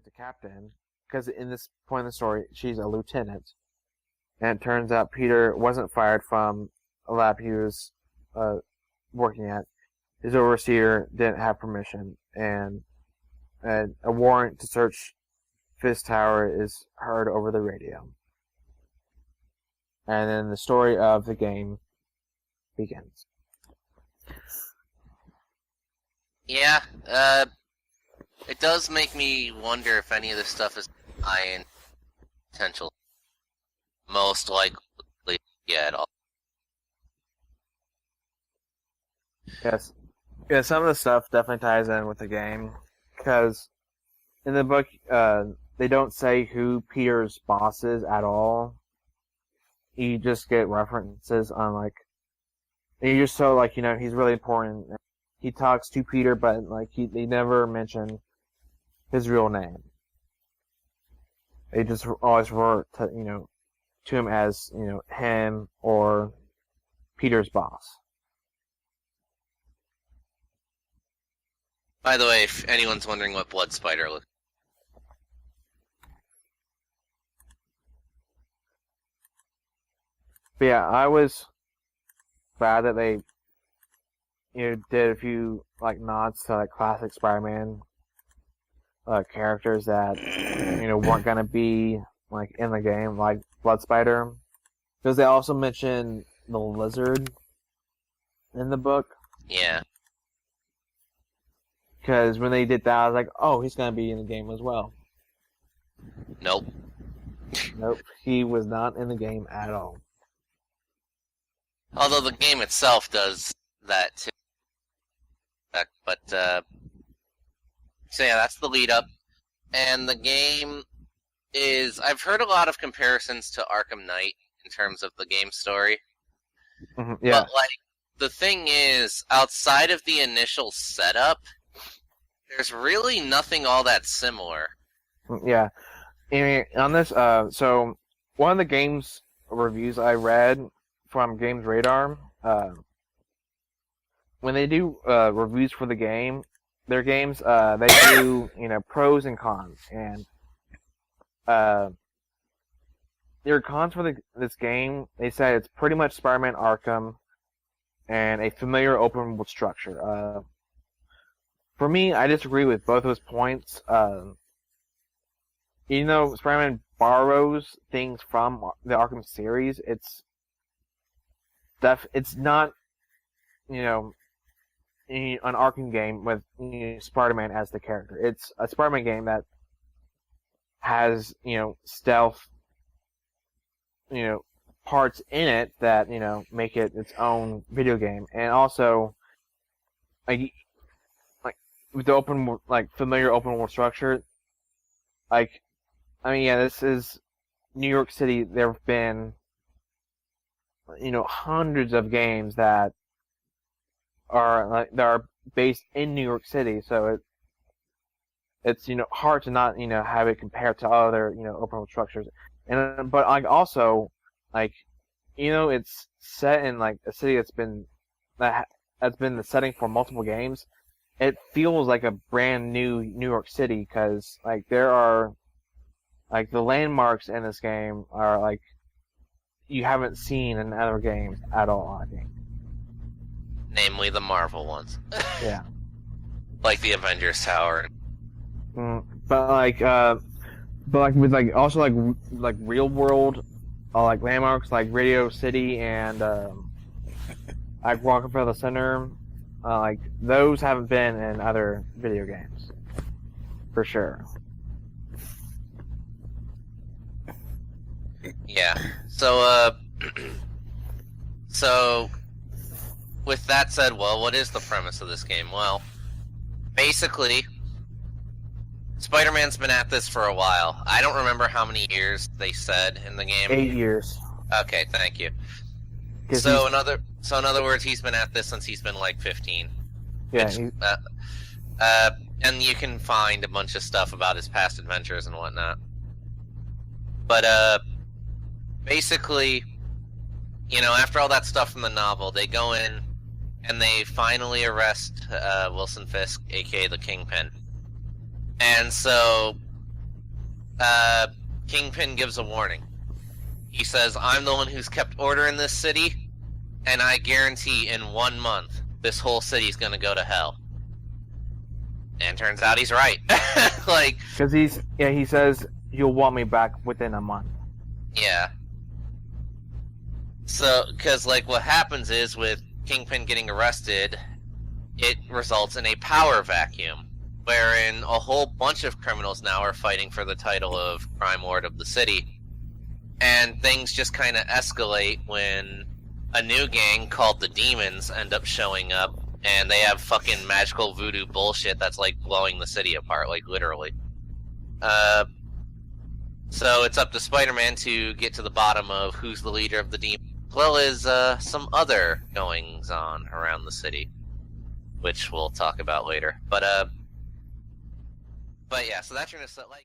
to captain, because in this point in the story, she's a lieutenant. And it turns out Peter wasn't fired from a lab he was working at. His overseer didn't have permission, and a warrant to search Fisk Tower is heard over the radio. And then the story of the game begins. Yeah, it does make me wonder if any of this stuff is high in potential. Most likely, yeah, at all. Yes. Yeah, some of the stuff definitely ties in with the game, because in the book, they don't say who Peter's boss is at all. You just get references on, like, and you're just so, like, you know, he's really important. He talks to Peter, but, like, they never mention his real name. They just always refer to, you know, to him as, you know, him or Peter's boss. By the way, if anyone's wondering what Blood Spider looks But yeah, I was glad that they, you know, did a few, like, nods to, like, classic Spider-Man characters that, you know, weren't gonna be, like, in the game, like Blood Spider. Because they also mentioned the Lizard in the book. Yeah. Because when they did that, I was like, oh, he's gonna be in the game as well. Nope. Nope, he was not in the game at all. Although the game itself does that too. But, so yeah, that's the lead up. And the game is, I've heard a lot of comparisons to Arkham Knight in terms of the game story. Mm-hmm, yeah. But, like, the thing is, outside of the initial setup, there's really nothing all that similar. Yeah. I mean, on this, so, one of the game's reviews I read from Games Radar, when they do reviews for the game, their games, they do, you know, pros and cons, and their cons for this game, they said it's pretty much Spider-Man Arkham and a familiar open world structure. For me, I disagree with both those points. Even though Spider-Man borrows things from the Arkham series, it's not, you know, an Arkham game with, you know, Spider-Man as the character. It's a Spider-Man game that has, you know, stealth, you know, parts in it that, you know, make it its own video game. And also, like with the open, like, familiar open world structure, like, I mean, yeah, this is New York City. There have been, you know, hundreds of games that are based in New York City, so it's, you know, hard to not, you know, have it compared to other, you know, open world structures. And but, like, also, like, you know, it's set in, like, a city that's been the setting for multiple games. It feels like a brand new New York City, because, like, there are, like, the landmarks in this game are, like, you haven't seen in other games at all, I think. Namely the Marvel ones. Yeah. Like the Avengers Tower. But with, like, also, like real world, like, landmarks, like Radio City and, like, Rockefeller Center, like, those haven't been in other video games. For sure. Yeah. So, with that said, well, what is the premise of this game? Well, basically, Spider-Man's been at this for a while. I don't remember how many years they said in the game. 8 years. Okay, thank you. So in other words, he's been at this since he's been like 15. Yeah. And you can find a bunch of stuff about his past adventures and whatnot. But basically, you know, after all that stuff from the novel, they go in and they finally arrest Wilson Fisk, aka the Kingpin. And so Kingpin gives a warning. He says, I'm the one who's kept order in this city, and I guarantee in 1 month, this whole city's gonna go to hell. And turns out he's right. Like, because he says you'll want me back within a month. yeah. So, because, like, what happens is, with Kingpin getting arrested, it results in a power vacuum, wherein a whole bunch of criminals now are fighting for the title of Crime Lord of the city. And things just kind of escalate when a new gang called the Demons end up showing up, and they have fucking magical voodoo bullshit that's, like, blowing the city apart, like, literally. So it's up to Spider-Man to get to the bottom of who's the leader of the Demons, as well as some other goings-on around the city, which we'll talk about later. But yeah, so that's your like.